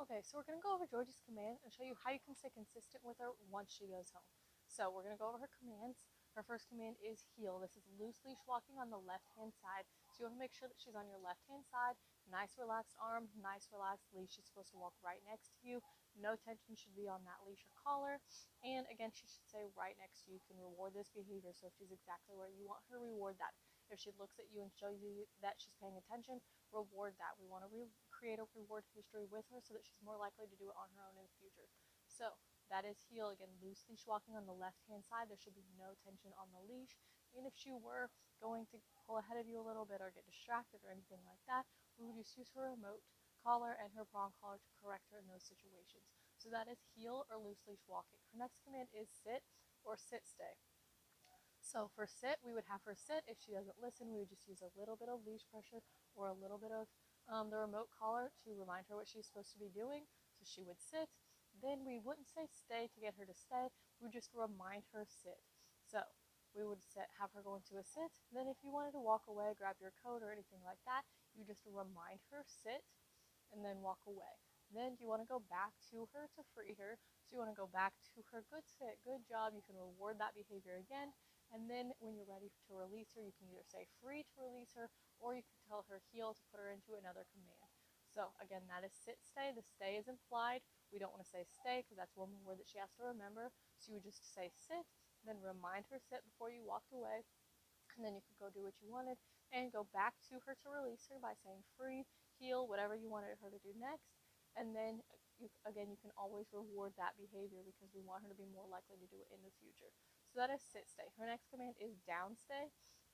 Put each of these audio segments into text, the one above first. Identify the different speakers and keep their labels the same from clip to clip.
Speaker 1: Okay, so we're going to go over Jorgie's command and show you how you can stay consistent with her once she goes home. So we're going to go over her commands. Her first command is heel. This is loose leash walking on the left-hand side. So you want to make sure that she's on your left-hand side. Nice relaxed arm, nice relaxed leash. She's supposed to walk right next to you. No tension should be on that leash or collar. And again, she should stay right next to you. You can reward this behavior. So if she's exactly where you want her, reward that. If she looks at you and shows you that she's paying attention, reward that. We want to create a reward history with her so that she's more likely to do it on her own in the future. So that is heel. Again, loose leash walking on the left-hand side. There should be no tension on the leash. And if she were going to pull ahead of you a little bit or get distracted or anything like that, we would just use her remote collar and her prong collar to correct her in those situations. So that is heel or loose leash walking. Her next command is sit or sit stay. So for sit, we would have her sit. If she doesn't listen, we would just use a little bit of leash pressure or a little bit of the remote collar to remind her what she's supposed to be doing. So she would sit. Then we wouldn't say stay to get her to stay. We would just remind her sit. So we would have her go into a sit. Then if you wanted to walk away, grab your coat or anything like that, you just remind her sit and then walk away. Then you want to go back to her to free her. So you want to go back to her, good sit, good job. You can reward that behavior again. And then when you're ready to release her, you can either say free to release her, or you can tell her heel to put her into another command. So again, that is sit stay. The stay is implied. We don't want to say stay because that's one word that she has to remember. So you would just say sit, then remind her sit before you walked away. And then you could go do what you wanted and go back to her to release her by saying free, heel, whatever you wanted her to do next. And then again, you can always reward that behavior because we want her to be more likely to do it in the future. So that is sit stay. Her next command is down stay.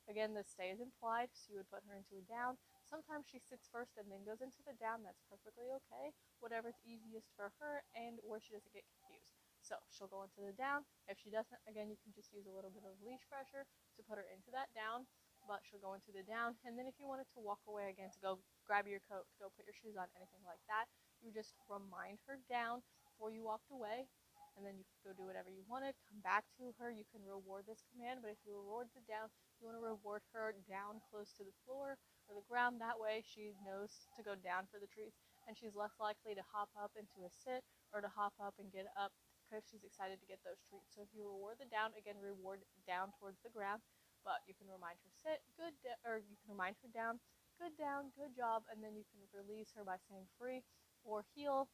Speaker 1: Again, the stay is implied, so you would put her into a down. Sometimes she sits first and then goes into the down. That's perfectly okay. Whatever's easiest for her and where she doesn't get confused. So she'll go into the down. If she doesn't, again, you can just use a little bit of leash pressure to put her into that down, but she'll go into the down. And then if you wanted to walk away again, to go grab your coat, to go put your shoes on, anything like that, you just remind her down before you walked away. And then you can go do whatever you wanted, come back to her. You can reward this command, but if you reward the down, you want to reward her down close to the floor or the ground. That way she knows to go down for the treats, and she's less likely to hop up into a sit or to hop up and get up because she's excited to get those treats. So if you reward the down, again, reward down towards the ground, but you can remind her sit, good, or you can remind her down, good job, and then you can release her by saying free or heel,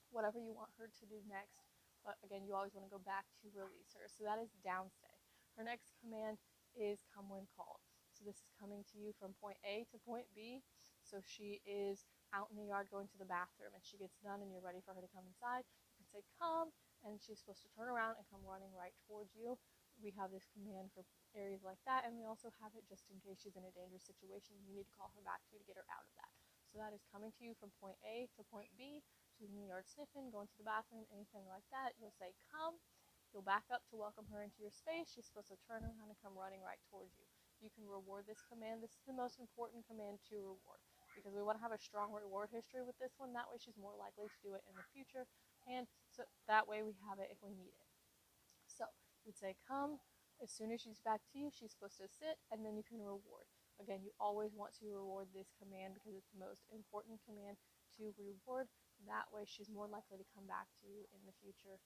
Speaker 1: whatever you want her to do next. But again, you always want to go back to release her. So that is down stay. Her next command is come when called. So this is coming to you from point A to point B. So she is out in the yard going to the bathroom and she gets done and you're ready for her to come inside. You can say come, and she's supposed to turn around and come running right towards you. We have this command for areas like that, and we also have it just in case she's in a dangerous situation and you need to call her back to get her out of that. So that is coming to you from point A to point B. She's in the yard sniffing, going to the bathroom, anything like that. You'll say come. You'll back up to welcome her into your space. She's supposed to turn around and come running right towards you. You can reward this command. This is the most important command to reward because we want to have a strong reward history with this one. That way she's more likely to do it in the future, and so that way we have it if we need it. So you'd say come. As soon as she's back to you, she's supposed to sit, and then you can reward. Again, you always want to reward this command because it's the most important command to reward. That way she's more likely to come back to you in the future.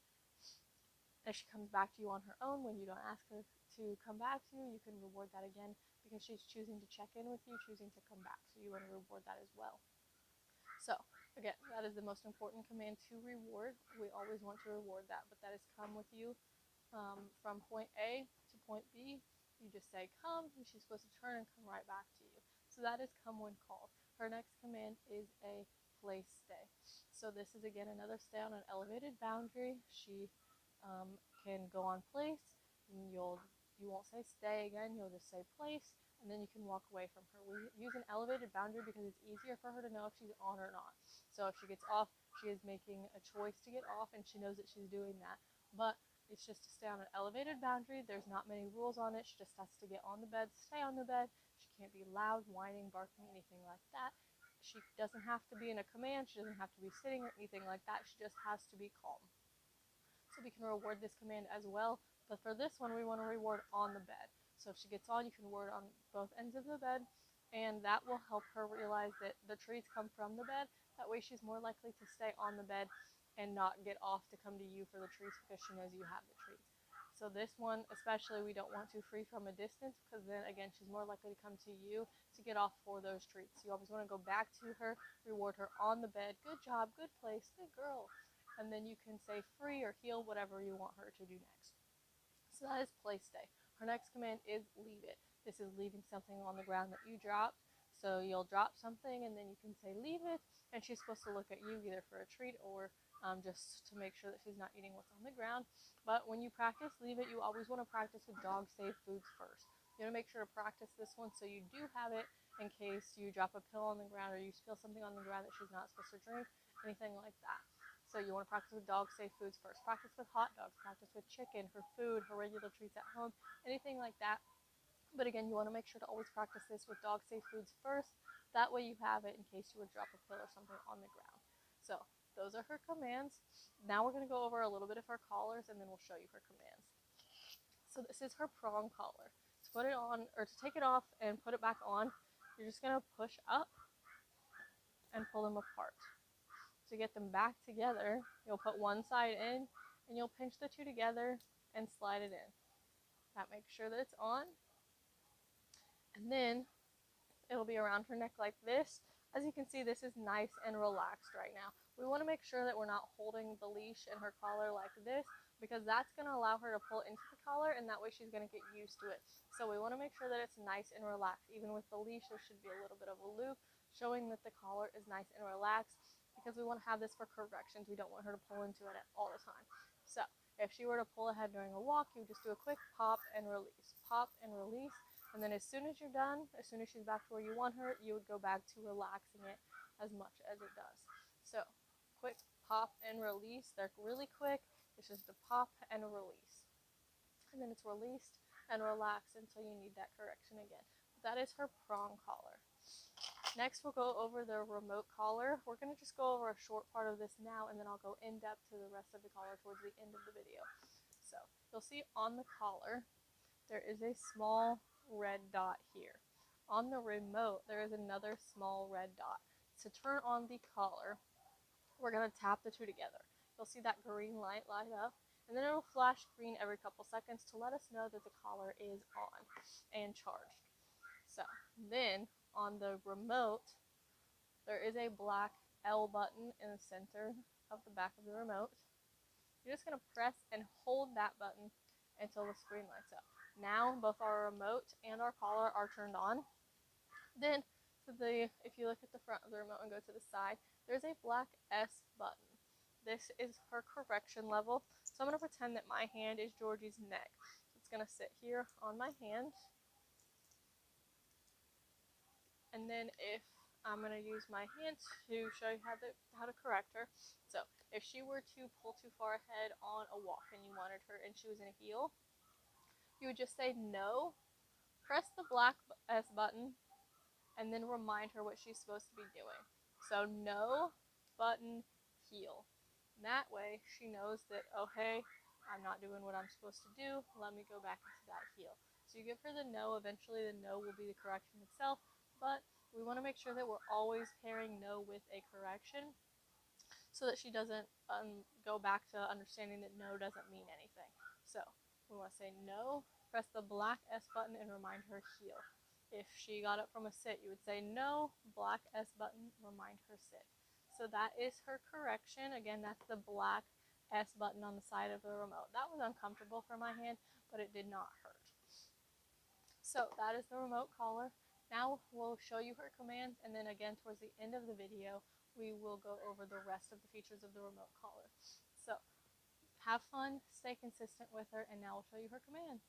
Speaker 1: If she comes back to you on her own when you don't ask her to come back to you, you can reward that again because she's choosing to check in with you, choosing to come back. So you want to reward that as well. So again, that is the most important command to reward. We always want to reward that, but that is come with you from point A to point B. You just say come, and she's supposed to turn and come right back to you. So that is come when called. Her next command is a place stay. So this is again another stay on an elevated boundary. She can go on place, and you won't say stay again. You'll just say place, and then you can walk away from her. We use an elevated boundary because it's easier for her to know if she's on or not. So if she gets off, she is making a choice to get off, and she knows that she's doing that. But it's just to stay on an elevated boundary. There's not many rules on it. She just has to get on the bed, stay on the bed. She can't be loud, whining, barking, anything like that. She doesn't have to be in a command. She doesn't have to be sitting or anything like that. She just has to be calm. So we can reward this command as well. But for this one, we want to reward on the bed. So if she gets on, you can reward on both ends of the bed. And that will help her realize that the treats come from the bed. That way she's more likely to stay on the bed and not get off to come to you for the treats because she knows you have the treats. So this one especially, we don't want too free from a distance, because then again she's more likely to come to you to get off for those treats. You always want to go back to her, reward her on the bed. Good job, good place, good girl. And then you can say free or heel, whatever you want her to do next. So that is play stay. Her next command is leave it. This is leaving something on the ground that you dropped. So you'll drop something and then you can say leave it, and she's supposed to look at you either for a treat or just to make sure that she's not eating what's on the ground. But when you practice leave it, you always want to practice with dog safe foods first. You want to make sure to practice this one so you do have it in case you drop a pill on the ground or you spill something on the ground that she's not supposed to drink, anything like that. So you want to practice with dog safe foods first. Practice with hot dogs, practice with chicken, her food, her regular treats at home, anything like that. But again, you want to make sure to always practice this with dog safe foods first. That way you have it in case you would drop a pill or something on the ground. So those are her commands. Now we're going to go over a little bit of her collars and then we'll show you her commands. So this is her prong collar. To put it on, or to take it off and put it back on, you're just going to push up and pull them apart. To get them back together, you'll put one side in and you'll pinch the two together and slide it in. That makes sure that it's on. And then it'll be around her neck like this. As you can see, this is nice and relaxed right now. We want to make sure that we're not holding the leash in her collar like this, because that's going to allow her to pull into the collar, and that way she's going to get used to it. So we want to make sure that it's nice and relaxed. Even with the leash, there should be a little bit of a loop showing that the collar is nice and relaxed, because we want to have this for corrections. We don't want her to pull into it all the time. So if she were to pull ahead during a walk, you just do a quick pop and release, pop and release. And then as soon as you're done, as soon as she's back to where you want her, you would go back to relaxing it as much as it does. So quick pop and release. They're really quick. It's just a pop and a release. And then it's released and relaxed until you need that correction again. That is her prong collar. Next, we'll go over the remote collar. We're going to just go over a short part of this now, and then I'll go in depth to the rest of the collar towards the end of the video. So you'll see on the collar, there is a small red dot here. On the remote, there is another small red dot. To turn on the collar, we're going to tap the two together. You'll see that green light light up, and then it'll flash green every couple seconds to let us know that the collar is on and charged. So then on the remote, there is a black L button in the center of the back of the remote. You're just going to press and hold that button until the screen lights up. Now both our remote and our collar are turned on. Then if you look at the front of the remote and go to the side, there's a black S button. This is her correction level. So I'm going to pretend that my hand is Jorgie's neck. It's going to sit here on my hand. And then if I'm going to use my hand to show you how to correct her. So if she were to pull too far ahead on a walk and you wanted her and she was in a heel, you would just say no, press the black S button, and then remind her what she's supposed to be doing. So no, button, heel. And that way she knows that, oh hey, I'm not doing what I'm supposed to do, let me go back into that heel. So you give her the no, eventually the no will be the correction itself, but we want to make sure that we're always pairing no with a correction so that she doesn't go back to understanding that no doesn't mean anything. So we want to say no, press the black S button, and remind her heel. If she got up from a sit, you would say no, black S button, remind her sit. So that is her correction. Again, that's the black S button on the side of the remote. That was uncomfortable for my hand, but it did not hurt. So that is the remote collar. Now we'll show you her commands, and then again towards the end of the video, we will go over the rest of the features of the remote collar. So have fun, stay consistent with her, and now we'll show you her commands.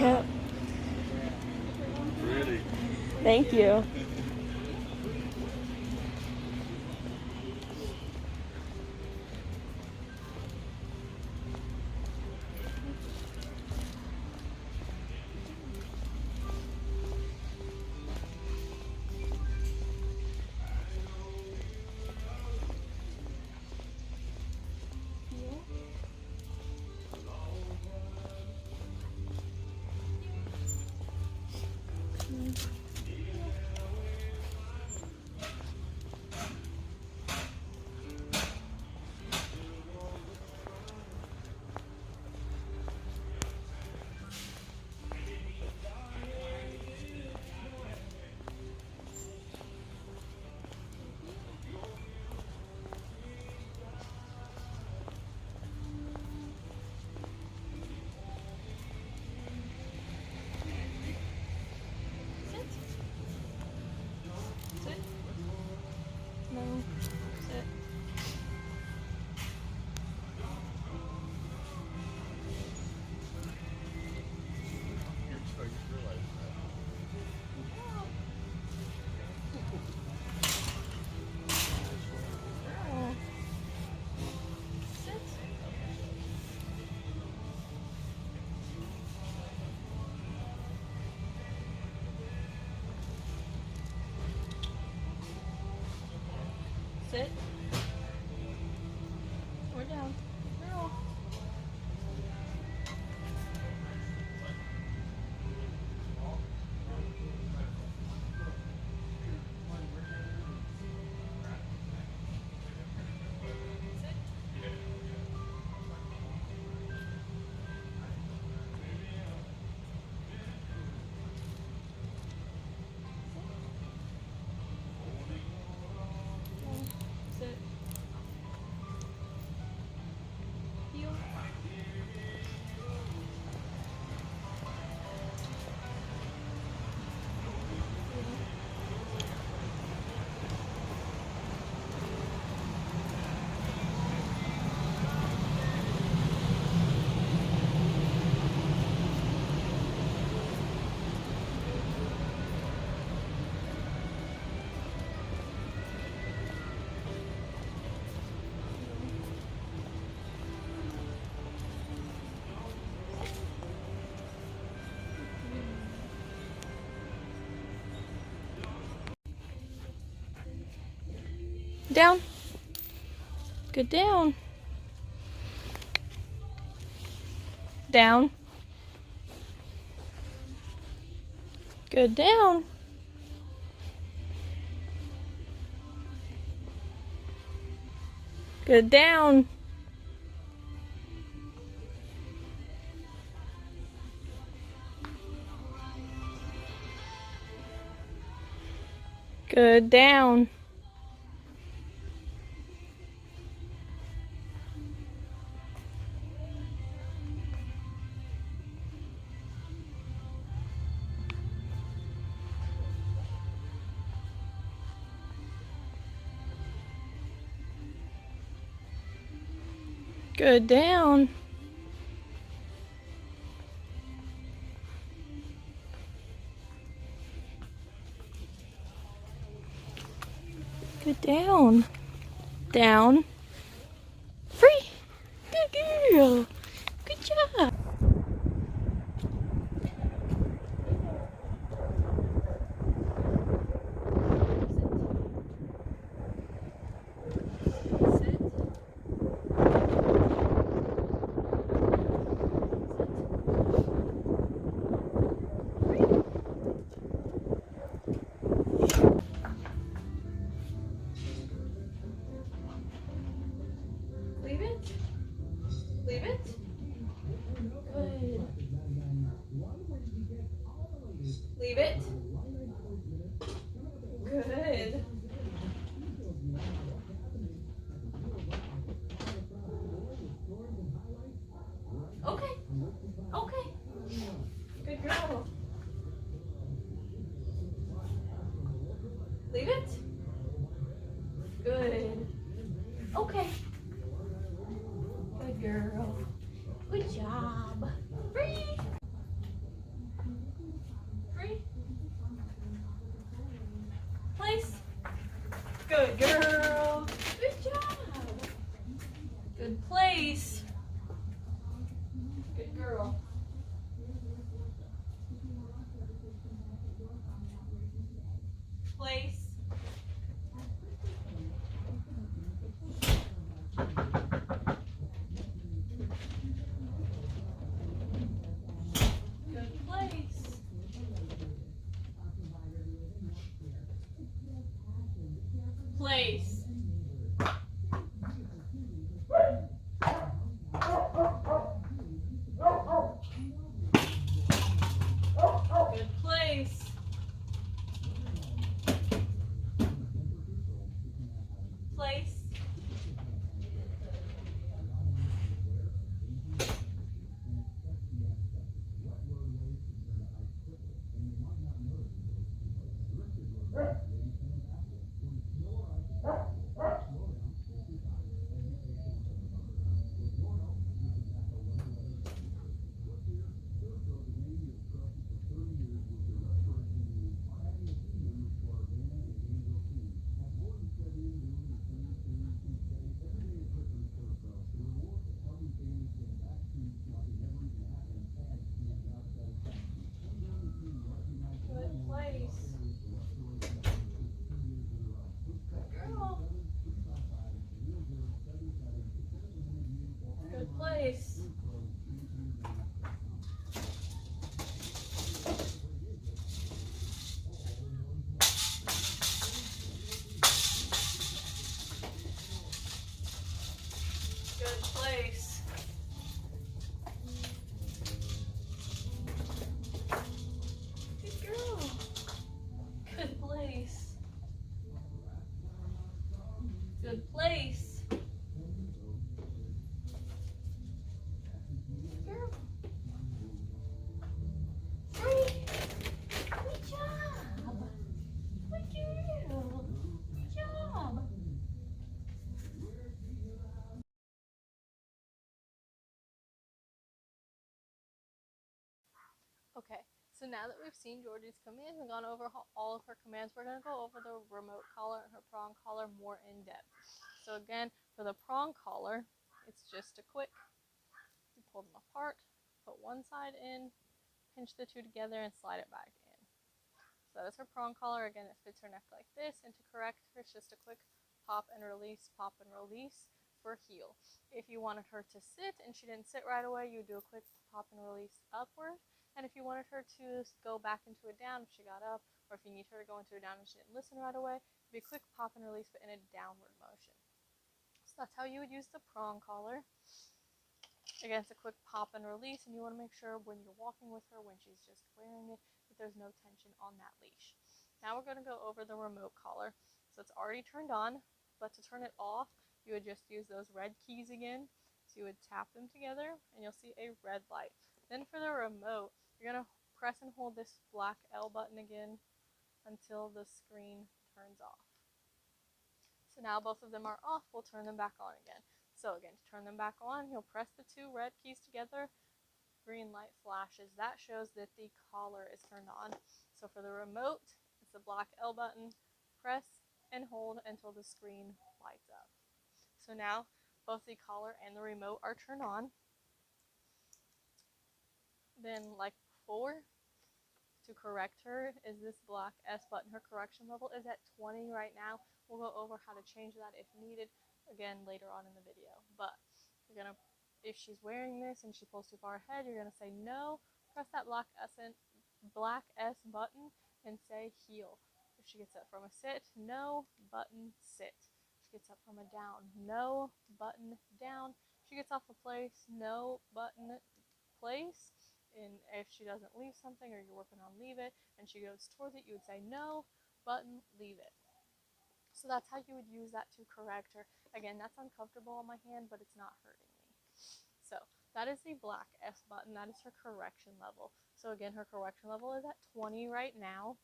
Speaker 2: Yep.
Speaker 3: Really?
Speaker 2: Thank you. No. Sit. Oh. Sit. Sit. Or down. Girl. Sit. Heel. Down. Good down. Down. Good down. Good down. Good down. Good down. Good down. Down. Free. Good girl. Good job. Leave it. Leave it. Good. Leave it. Good. Okay. Okay. Good girl. Leave it. Good. Okay. Good girl. Good job. Free. Good place. Good girl. Place. Good place. Place. Good place. Place. Good place. Good girl. Good place. Good place. Good girl. Good place. Good place. Good girl. Free. Good job. Good girl. Good job.
Speaker 1: Okay, so now that we've seen Jorgie's commands and gone over all of her commands, we're going to go over the remote collar and her prong collar more in depth. So again, for the prong collar, it's just a quick, you pull them apart, put one side in, pinch the two together, and slide it back in. So that is her prong collar. Again, it fits her neck like this, and to correct her, it's just a quick pop and release for heel. If you wanted her to sit and she didn't sit right away, you would do a quick pop and release upward. And if you wanted her to go back into a down if she got up, or if you need her to go into a down and she didn't listen right away, it'd be a quick pop and release but in a downward motion. So that's how you would use the prong collar. Again, it's a quick pop and release, and you want to make sure when you're walking with her, when she's just wearing it, that there's no tension on that leash. Now we're going to go over the remote collar. So it's already turned on, but to turn it off, you would just use those red keys again. So you would tap them together, and you'll see a red light. Then for the remote, you're going to press and hold this black L button again until the screen turns off. So now both of them are off, we'll turn them back on again. So again, to turn them back on, you'll press the two red keys together, green light flashes. That shows that the collar is turned on. So for the remote, it's the black L button, press and hold until the screen lights up. So now both the collar and the remote are turned on. Then like before, to correct her is this black S button. Her correction level is at 20 right now. We'll go over how to change that if needed again later on in the video. But you're gonna, if she's wearing this and she pulls too far ahead, you're gonna say no, press that black S button and say heel. If she gets up from a sit, no, button, sit. If she gets up from a down, no, button, down. If she gets off a place, no, button, place. And if she doesn't leave something or you're working on leave it and she goes towards it, you would say no, button, leave it. So that's how you would use that to correct her. Again, that's uncomfortable on my hand, but it's not hurting me. So that is the black S button. That is her correction level. So again, her correction level is at 20 right now.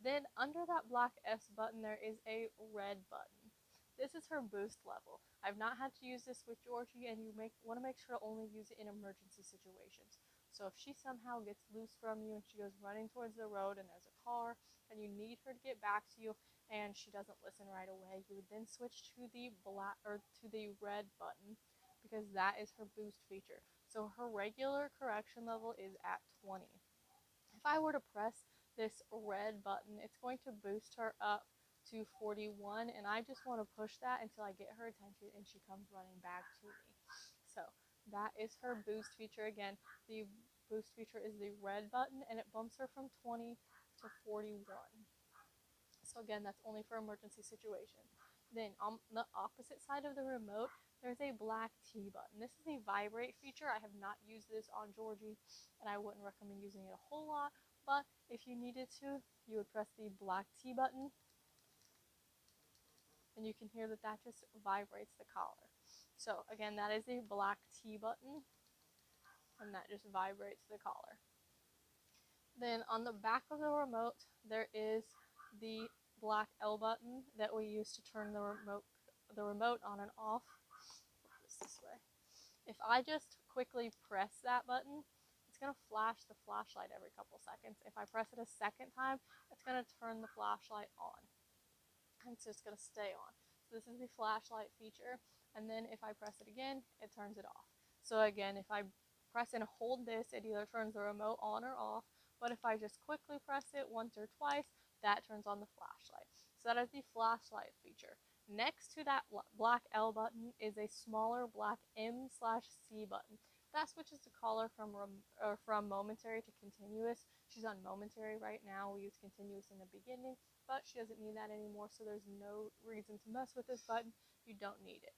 Speaker 1: Then under that black S button, there is a red button. This is her boost level. I've not had to use this with Jorgie, and you want to make sure to only use it in emergency situations. So if she somehow gets loose from you and she goes running towards the road and there's a car and you need her to get back to you and she doesn't listen right away, you would then switch to the red button. because that is her boost feature. So her regular correction level is at 20. If I were to press this red button, it's going to boost her up to 41, and I just want to push that until I get her attention and she comes running back to me. So that is her boost feature. Again, the boost feature is the red button, and it bumps her from 20 to 41. So again, that's only for emergency situations. Then on the opposite side of the remote, there's a black T button. This is a vibrate feature. I have not used this on Jorgie, and I wouldn't recommend using it a whole lot, but if you needed to, you would press the black T button, and you can hear that that just vibrates the collar. So again, that is a black T button, and that just vibrates the collar. Then on the back of the remote, there is the black L button that we use to turn the remote on and off. Flip this way. If I just quickly press that button, it's going to flash the flashlight every couple seconds. If I press it a second time, it's going to turn the flashlight on. And it's just going to stay on. So this is the flashlight feature. And then if I press it again, it turns it off. So again, if I press and hold this, it either turns the remote on or off. But if I just quickly press it once or twice, that turns on the flashlight. So that is the flashlight feature. Next to that black L button is a smaller black M/C button. That switches the collar from momentary to continuous. She's on momentary right now. We use continuous in the beginning, but she doesn't need that anymore, so there's no reason to mess with this button. You don't need it.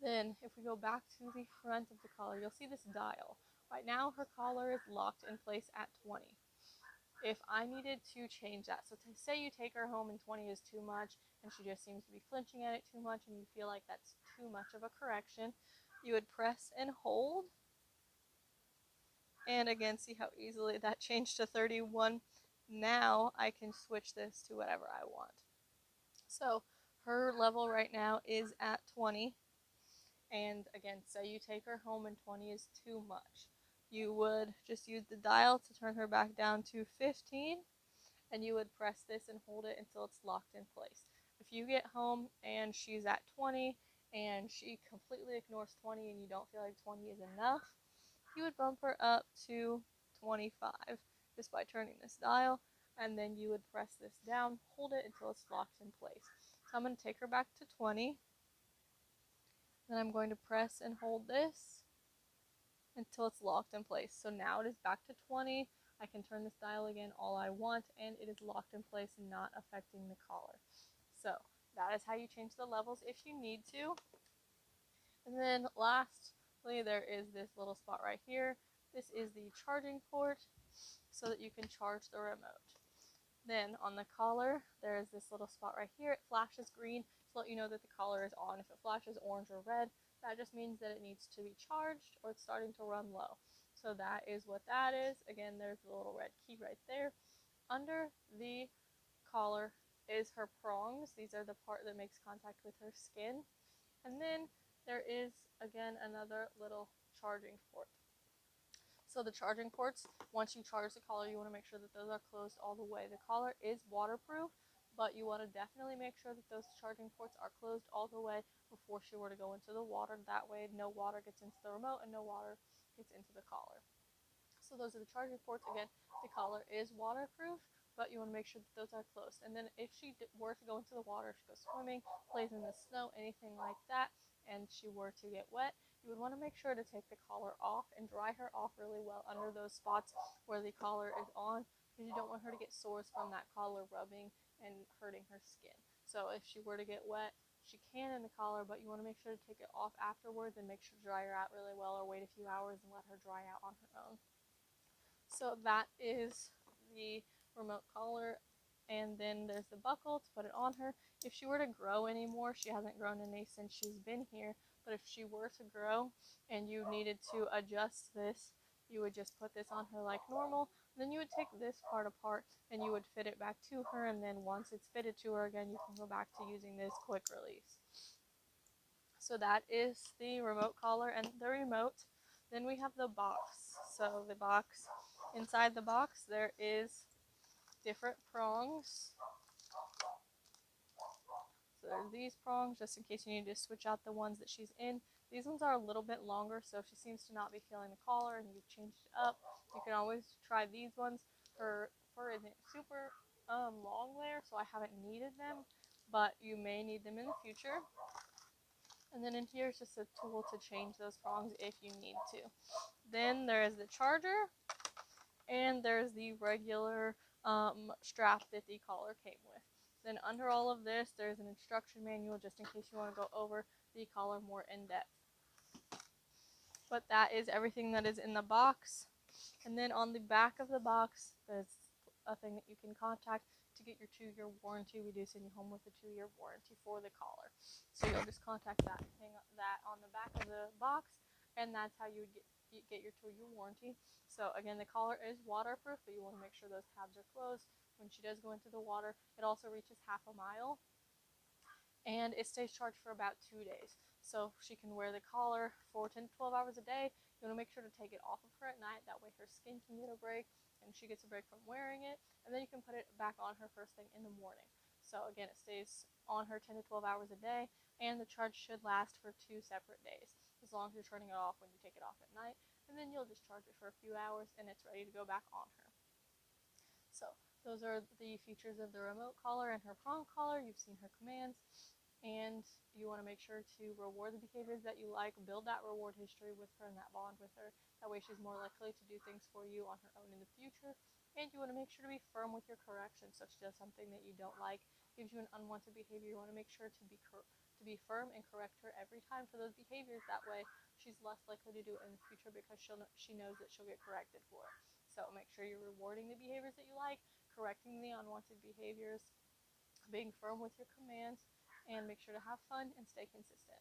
Speaker 1: Then, if we go back to the front of the collar, you'll see this dial. Right now, her collar is locked in place at 20. If I needed to change that, so to say you take her home and 20 is too much, and she just seems to be flinching at it too much, and you feel like that's too much of a correction, you would press and hold. And again, see how easily that changed to 31. Now I can switch this to whatever I want. So her level right now is at 20. And again, say you take her home and 20 is too much. You would just use the dial to turn her back down to 15. And you would press this and hold it until it's locked in place. If you get home and she's at 20 and she completely ignores 20 and you don't feel like 20 is enough, you would bump her up to 25 just by turning this dial, and then you would press this down, hold it until it's locked in place. So I'm going to take her back to 20, then I'm going to press and hold this until it's locked in place. So now it is back to 20. I can turn this dial again all I want, and it is locked in place and not affecting the collar. So that is how you change the levels if you need to. And then lastly, there is this little spot right here. This is the charging port so that you can charge the remote. Then on the collar, there is this little spot right here. It flashes green to let you know that the collar is on. If it flashes orange or red, that just means that it needs to be charged or it's starting to run low. So that is what that is. Again, there's the little red key right there. Under the collar is her prongs. These are the part that makes contact with her skin. And then there is, again, another little charging port. So the charging ports, once you charge the collar, you want to make sure that those are closed all the way. The collar is waterproof, but you want to definitely make sure that those charging ports are closed all the way before she were to go into the water. That way no water gets into the remote and no water gets into the collar. So those are the charging ports. Again, the collar is waterproof, but you want to make sure that those are closed. And then if she were to go into the water, she goes swimming, plays in the snow, anything like that, and she were to get wet, you would want to make sure to take the collar off and dry her off really well under those spots where the collar is on, because you don't want her to get sores from that collar rubbing and hurting her skin. So if she were to get wet, she can in the collar, but you want to make sure to take it off afterwards and make sure to dry her out really well, or wait a few hours and let her dry out on her own. So that is the remote collar, and then there's the buckle to put it on her. If she were to grow anymore, she hasn't grown any since she's been here, but if she were to grow and you needed to adjust this, you would just put this on her like normal. Then you would take this part apart and you would fit it back to her, and then once it's fitted to her again, you can go back to using this quick release. So that is the remote collar and the remote. Then we have the box. So the box, inside the box there is different prongs. So there's these prongs, just in case you need to switch out the ones that she's in. These ones are a little bit longer, so if she seems to not be feeling the collar and you've changed it up, you can always try these ones. Her fur isn't super long there, so I haven't needed them, but you may need them in the future. And then in here is just a tool to change those prongs if you need to. Then there is the charger, and there's the regular strap that the collar came with. Then under all of this, there's an instruction manual just in case you want to go over the collar more in depth. But that is everything that is in the box. And then on the back of the box, there's a thing that you can contact to get your 2-year warranty. We do send you home with a 2-year warranty for the collar. So you'll just contact that, hang that on the back of the box, and that's how you would get your 2-year warranty. So again, the collar is waterproof, but you want to make sure those tabs are closed when she does go into the water. It also reaches half a mile, and it stays charged for about 2 days. So she can wear the collar for 10 to 12 hours a day. You want to make sure to take it off of her at night. That way her skin can get a break and she gets a break from wearing it. And then you can put it back on her first thing in the morning. So again, it stays on her 10 to 12 hours a day, and the charge should last for 2 separate days, as long as you're turning it off when you take it off at night. And then you'll just charge it for a few hours and it's ready to go back on her. So those are the features of the remote collar and her prong collar. You've seen her commands. And you want to make sure to reward the behaviors that you like, build that reward history with her and that bond with her. That way she's more likely to do things for you on her own in the future. And you want to make sure to be firm with your corrections. So if she does something that you don't like, gives you an unwanted behavior, you want to make sure to be firm and correct her every time for those behaviors. That way she's less likely to do it in the future because she knows that she'll get corrected for it. So make sure you're rewarding the behaviors that you like, correcting the unwanted behaviors, being firm with your commands, and make sure to have fun and stay consistent.